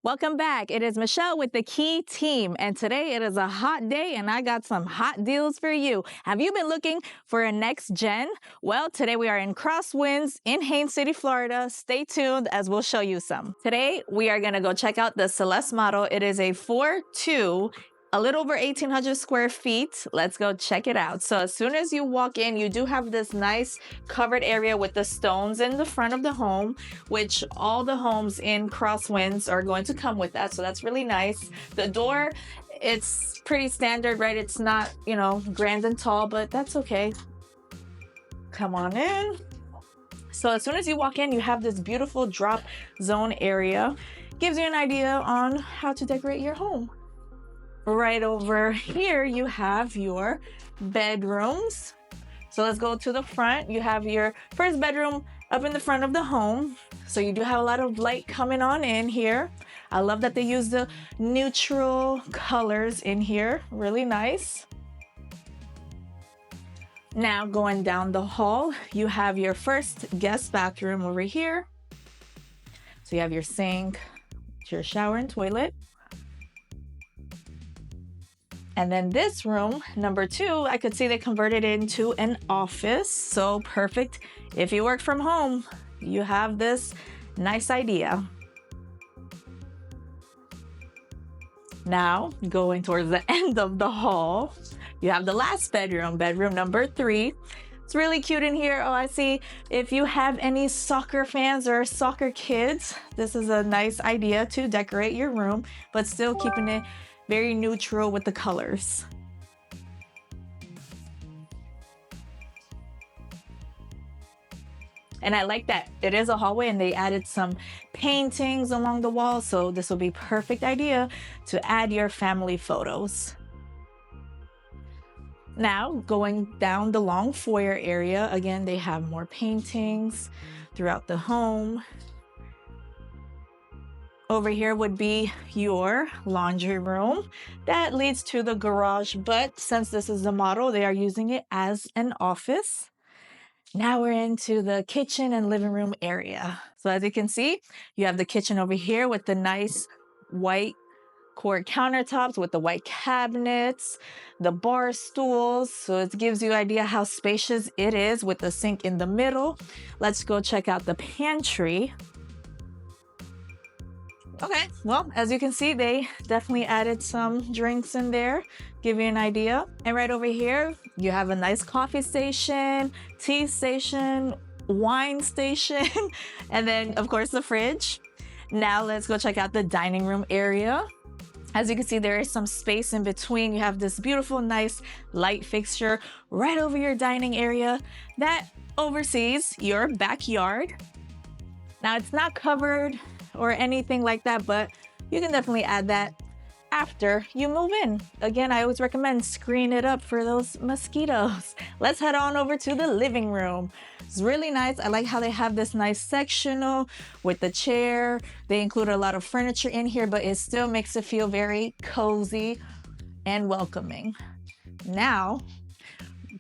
Welcome back. It is Michelle with the Key Team, and today it is a hot day and I got some hot deals for you. Have you been looking for a next gen? Well, today we are in Crosswinds in Haines City, Florida. Stay tuned as we'll show you some. Today we are going to go check out the Celeste Model. It is a 4.2, a little over 1,800 square feet. Let's go check it out. So as soon as you walk in, you do have this nice covered area with the stones in the front of the home, which all the homes in Crosswinds are going to come with that. So that's really nice. The door, it's pretty standard, right? It's not, grand and tall, but that's okay. Come on in. So as soon as you walk in, you have this beautiful drop zone area. Gives you an idea on how to decorate your home. Right over here, you have your bedrooms. So let's go to the front. You have your first bedroom up in the front of the home. So you do have a lot of light coming on in here. I love that they use the neutral colors in here. Really nice. Now going down the hall, you have your first guest bathroom over here. So you have your sink, your shower and toilet. And then this room, number 2, I could see they converted it into an office. So perfect. If you work from home, you have this nice idea. Now, going towards the end of the hall, you have the last bedroom, bedroom number 3. It's really cute in here. Oh, I see. If you have any soccer fans or soccer kids, this is a nice idea to decorate your room, but still keeping it very neutral with the colors. And I like that it is a hallway and they added some paintings along the wall. So this will be perfect idea to add your family photos. Now going down the long foyer area, again, they have more paintings throughout the home. Over here would be your laundry room. That leads to the garage, but since this is the model, they are using it as an office. Now we're into the kitchen and living room area. So as you can see, you have the kitchen over here with the nice white quartz countertops with the white cabinets, the bar stools. So it gives you an idea how spacious it is with the sink in the middle. Let's go check out the pantry. Okay, well, as you can see, they definitely added some drinks in there, give you an idea. And right over here, you have a nice coffee station, tea station, wine station, and then, of course, the fridge. Now let's go check out the dining room area. As you can see, there is some space in between. You have this beautiful, nice light fixture right over your dining area that oversees your backyard. Now, it's not covered or anything like that, but you can definitely add that after you move in. Again, I always recommend screen it up for those mosquitoes. Let's head on over to the living room. It's really nice. I like how they have this nice sectional with the chair. They include a lot of furniture in here, but it still makes it feel very cozy and welcoming. Now,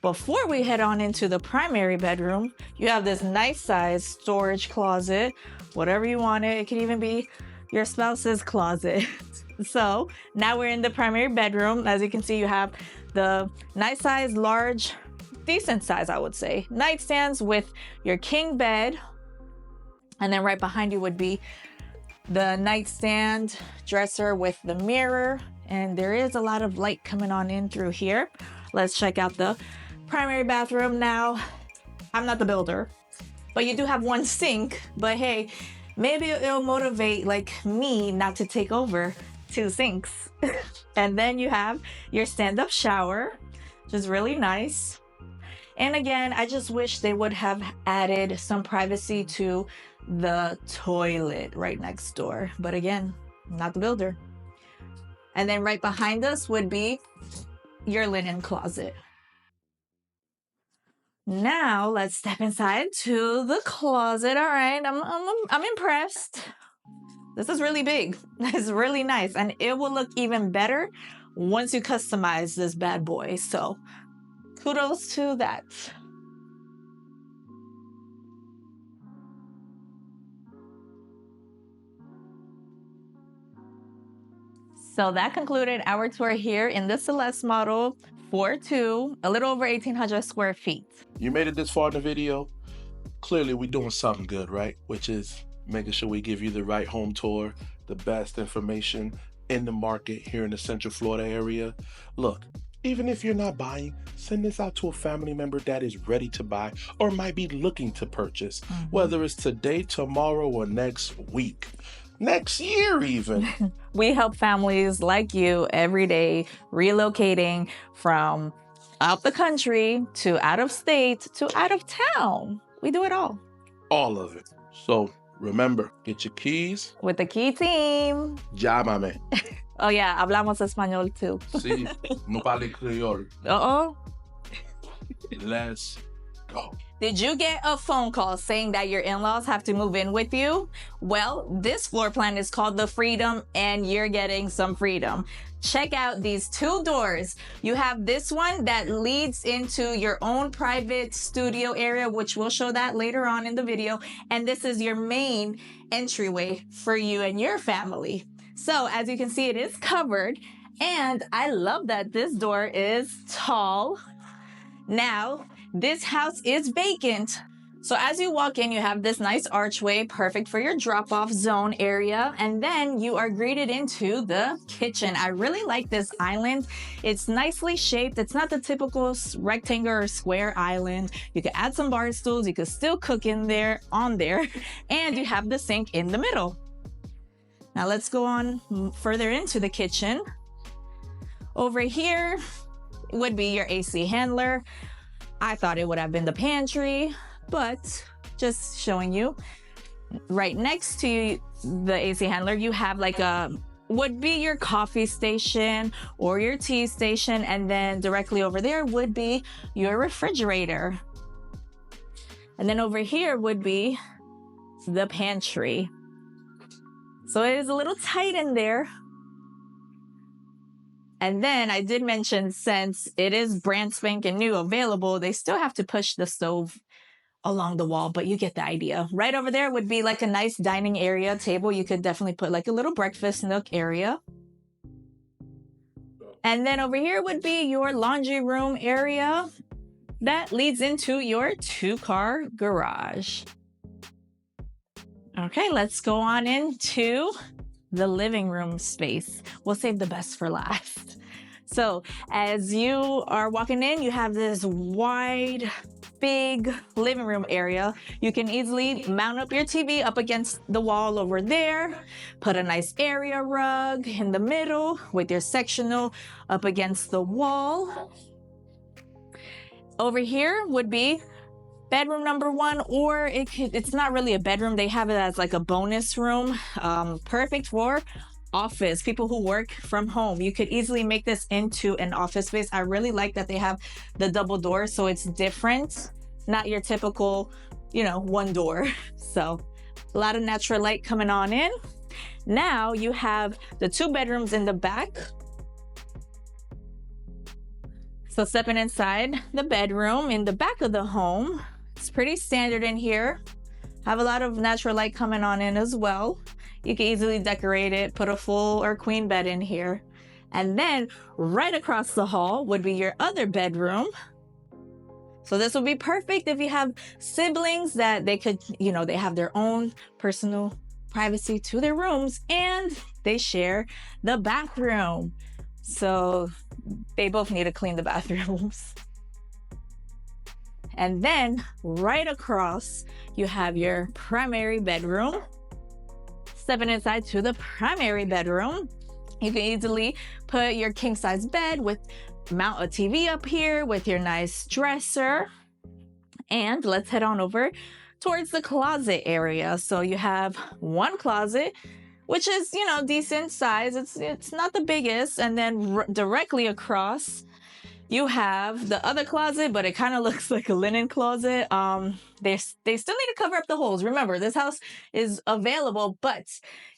before we head on into the primary bedroom, you have this nice size storage closet, whatever you want it. It can even be your spouse's closet. So now we're in the primary bedroom. As you can see, you have the nice size, large, decent size, I would say, nightstands with your king bed. And then right behind you would be the nightstand dresser with the mirror. And there is a lot of light coming on in through here. Let's check out the primary bathroom now. I'm not the builder, but you do have one sink. But hey, maybe it'll motivate like me not to take over 2 sinks. And then you have your stand-up shower, which is really nice. And again, I just wish they would have added some privacy to the toilet right next door. But again, I'm not the builder. And then right behind us would be your linen closet. Now let's step inside to the closet. All right, I'm impressed. This is really big. It's really nice, and it will look even better once you customize this bad boy. So kudos to that. So that concluded our tour here in the Celeste Model 4.2, a little over 1,800 square feet. You made it this far in the video. Clearly, we're doing something good, right? Which is making sure we give you the right home tour, the best information in the market here in the Central Florida area. Look, even if you're not buying, send this out to a family member that is ready to buy or might be looking to purchase, whether it's today, tomorrow, or next week. Next year even. We help families like you every day relocating from out the country to out of state to out of town. We do it all. All of it. So remember, get your keys. With the key team. Llámame. Oh yeah, hablamos español too. Sí, no vale creole. Uh-oh. Let's go. Did you get a phone call saying that your in-laws have to move in with you? Well, this floor plan is called the Freedom, and you're getting some freedom. Check out these two doors. You have this one that leads into your own private studio area, which we'll show that later on in the video. And this is your main entryway for you and your family. So as you can see, it is covered. And I love that this door is tall. Now, this house is vacant. So as you walk in, you have this nice archway, perfect for your drop-off zone area. And then you are greeted into the kitchen. I really like this island. It's nicely shaped. It's not the typical rectangle or square island. You can add some bar stools. You can still cook in there, and you have the sink in the middle. Now let's go on further into the kitchen. Over here would be your AC handler. I thought it would have been the pantry, but just showing you. Right next to the AC handler, you have like would be your coffee station or your tea station, and then directly over there would be your refrigerator. And then over here would be the pantry. So it is a little tight in there. And then I did mention, since it is brand spanking new available, they still have to push the stove along the wall, but you get the idea. Right over there would be like a nice dining area table. You could definitely put like a little breakfast nook area. And then over here would be your laundry room area that leads into your 2-car garage. Okay, let's go on into the living room space. We'll save the best for last. So as you are walking in, you have this wide, big living room area. You can easily mount up your TV up against the wall over there, put a nice area rug in the middle with your sectional up against the wall. Over here would be bedroom number 1, or it's not really a bedroom. They have it as like a bonus room, perfect for office, people who work from home. You could easily make this into an office space. I really like that they have the double door, so it's different, not your typical, one door. So a lot of natural light coming on in. Now you have the 2 bedrooms in the back. So stepping inside the bedroom in the back of the home, it's pretty standard in here. Have a lot of natural light coming on in as well. You can easily decorate it, put a full or queen bed in here. And then right across the hall would be your other bedroom. So this would be perfect if you have siblings that they could, they have their own personal privacy to their rooms, and they share the bathroom. So they both need to clean the bathrooms. And then right across, you have your primary bedroom. Stepping inside to the primary bedroom, you can easily put your king size bed mount a TV up here with your nice dresser. And let's head on over towards the closet area. So you have one closet, which is, decent size. It's not the biggest. And then directly across, you have the other closet, but it kind of looks like a linen closet. They still need to cover up the holes. Remember, this house is available, but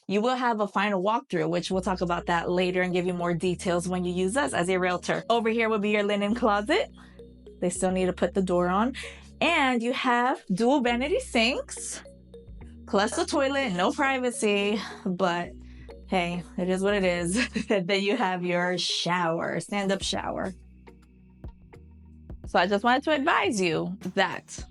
you will have a final walkthrough, which we'll talk about that later and give you more details when you use us as a realtor. Over here will be your linen closet. They still need to put the door on. And you have dual vanity sinks, plus the toilet. No privacy, but Hey, it is what it is. Then you have your shower, stand-up shower. So I just wanted to advise you that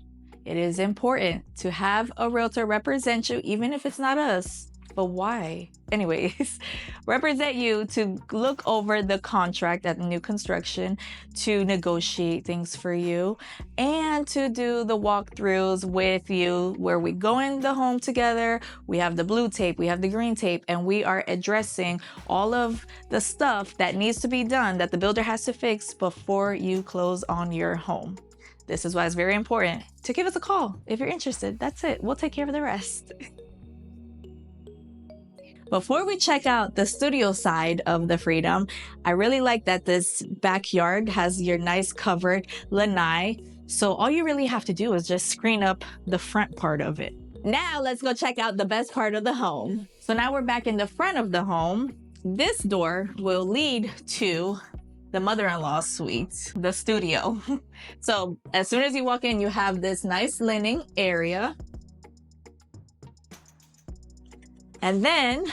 it is important to have a realtor represent you, even if it's not us. But why? Anyways, represent you to look over the contract at new construction, to negotiate things for you, and to do the walkthroughs with you where we go in the home together. We have the blue tape, we have the green tape, and we are addressing all of the stuff that needs to be done that the builder has to fix before you close on your home. This is why it's very important to give us a call if you're interested. That's it. We'll take care of the rest. Before we check out the studio side of the Freedom, I really like that this backyard has your nice covered lanai. So all you really have to do is just screen up the front part of it. Now let's go check out the best part of the home. So now we're back in the front of the home. This door will lead to the mother-in-law suite, the studio. So as soon as you walk in, you have this nice linen area. And then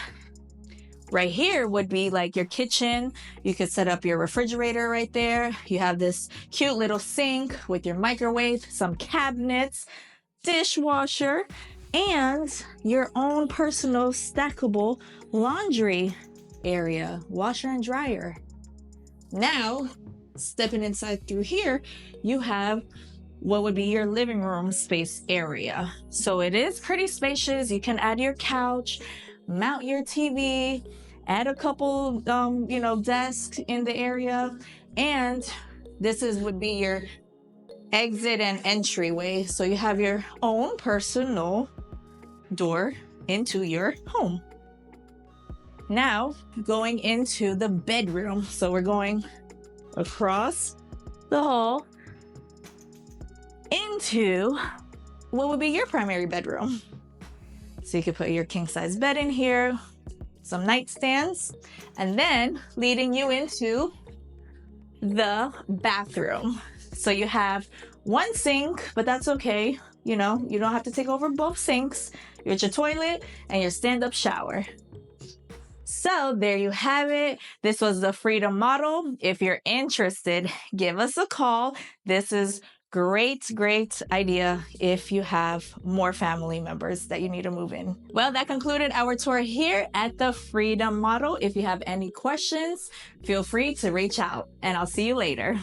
right here would be like your kitchen. You could set up your refrigerator right there. You have this cute little sink with your microwave, some cabinets, dishwasher, and your own personal stackable laundry area, washer and dryer. Now, stepping inside through here, you have what would be your living room space area. So it is pretty spacious. You can add your couch, mount your TV, add a couple, desks in the area. And this would be your exit and entryway. So you have your own personal door into your home. Now, going into the bedroom. So we're going across the hall into what would be your primary bedroom. So you could put your king size bed in here, some nightstands, and then leading you into the bathroom. So you have one sink, but that's okay. You don't have to take over both sinks. You have your toilet and your stand-up shower. So there you have it. This was the Freedom Model. If you're interested, give us a call. This is great idea if you have more family members that you need to move in. Well, that concluded our tour here at the Freedom Model. If you have any questions, feel free to reach out, and I'll see you later.